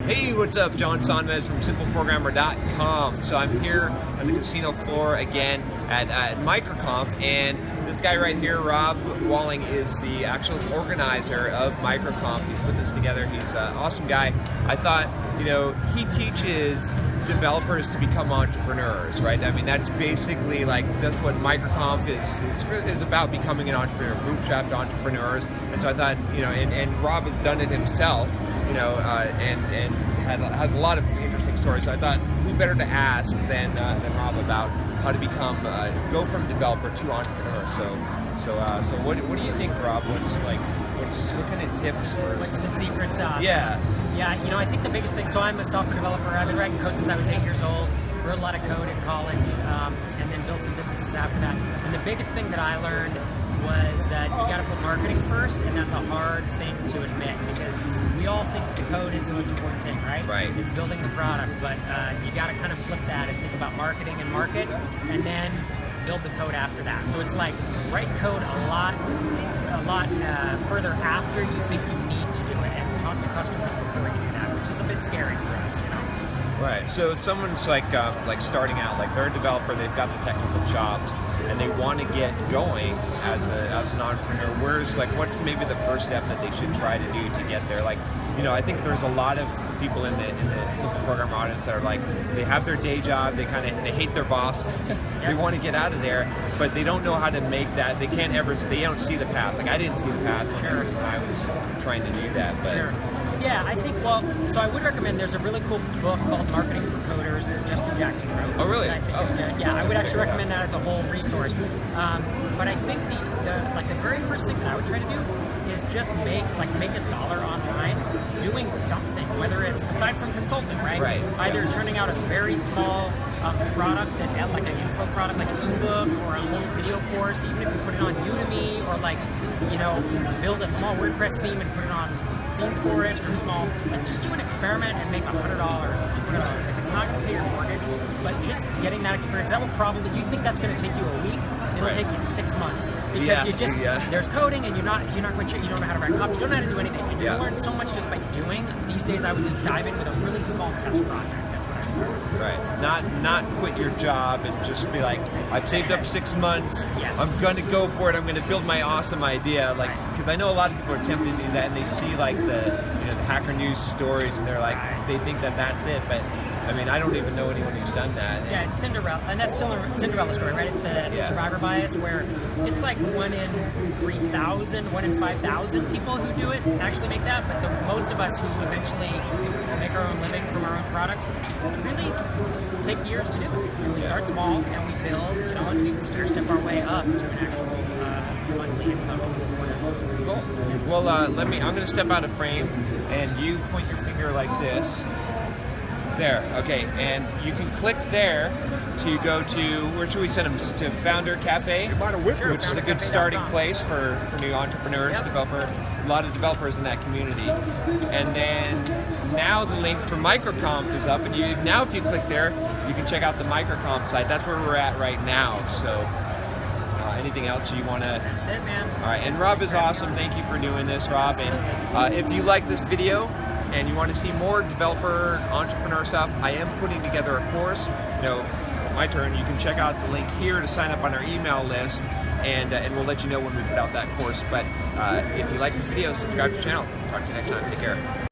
Hey, what's up? John Sonmez from SimpleProgrammer.com. So I'm here on the casino floor again at MicroConf, and this guy right here, Rob Walling, is the actual organizer of MicroConf. He's put this together. He's an awesome guy. I thought, he teaches developers to become entrepreneurs, right? I mean, that's basically that's what MicroConf is about, becoming an entrepreneur, bootstrapped entrepreneurs. And so I thought, and Rob has done it himself, and has a lot of interesting stories. So I thought, who better to ask than Rob about how to go from developer to entrepreneur. So what do you think, Rob? What kind of tips? What's the secret sauce? Yeah. Yeah, I think the biggest thing, so I'm a software developer. I've been writing code since I was 8 years old, wrote a lot of code in college, and then built some businesses after that. And the biggest thing that I learned was that you gotta put marketing first, and that's a hard thing to admit, because we all think the code is the most important thing, right? Right. It's building the product, but you gotta kind of flip that and think about marketing and market, and then build the code after that. So it's like, write code a lot further after you think you need to do it, and talk to customers before you do that, which is a bit scary for us, Right. So if someone's like starting out, like they're a developer, they've got the technical chops, and they want to get going as an entrepreneur. What's maybe the first step that they should try to do to get there? I think there's a lot of people in the Simple Program audience that are they have their day job, they hate their boss, they want to get out of there, but they don't know how to make that. They don't see the path. I didn't see the path when I was trying to do that, but. Sure. Yeah, I think, so I would recommend, there's a really cool book called Marketing for Coders that Justin Jackson wrote. Oh, really? I think it's good. Yeah, I would actually recommend that as a whole resource. But I think the very first thing that I would try to do is just make $1 online doing something, whether it's, aside from consulting, right? Right. Either turning out a very small product, like an info product, like an ebook or a little video course, even if you put it on Udemy, or build a small WordPress theme and put it on Forest or small, just do an experiment and make $100 or $200. If it's not going to pay your mortgage, but just getting that experience, that will probably, you think that's going to take you a week, it'll take you 6 months. Because there's coding and you're not quite sure, you don't know how to write copy, you don't know how to do anything. And you learn so much just by doing. These days I would just dive in with a really small test project. That's what I started. Right. Not quit your job and just be like, I've saved up 6 months, Yes. I'm going to go for it, I'm going to build my awesome idea. Because I know a lot of people are tempted to do that, and they see the Hacker News stories, and they're they think that that's it, but I mean, I don't even know anyone who's done that. Yeah, it's Cinderella, and that's still a Cinderella story, right? It's the survivor bias, where it's 1 in 3,000, 1 in 5,000 people who do it actually make that, but most of us who eventually make our own living from our own products really take years to do it. And we start small, and we build, and we step our way up to an actual monthly income. Cool. Well, I'm going to step out of frame, and you point your finger like this. There, okay, and you can click there to go to, where should we send them? To Founder Cafe, which is a good starting place for new entrepreneurs, a lot of developers in that community. And then now the link for MicroConf is up, and now if you click there, you can check out the MicroConf site. That's where we're at right now. So anything else you want to? That's it, man. All right, and Rob is awesome. Thank you for doing this, Rob. And if you like this video, and you want to see more developer, entrepreneur stuff, I am putting together a course. My turn, you can check out the link here to sign up on our email list, and we'll let you know when we put out that course. But if you like this video, subscribe to the channel. Talk to you next time. Take care.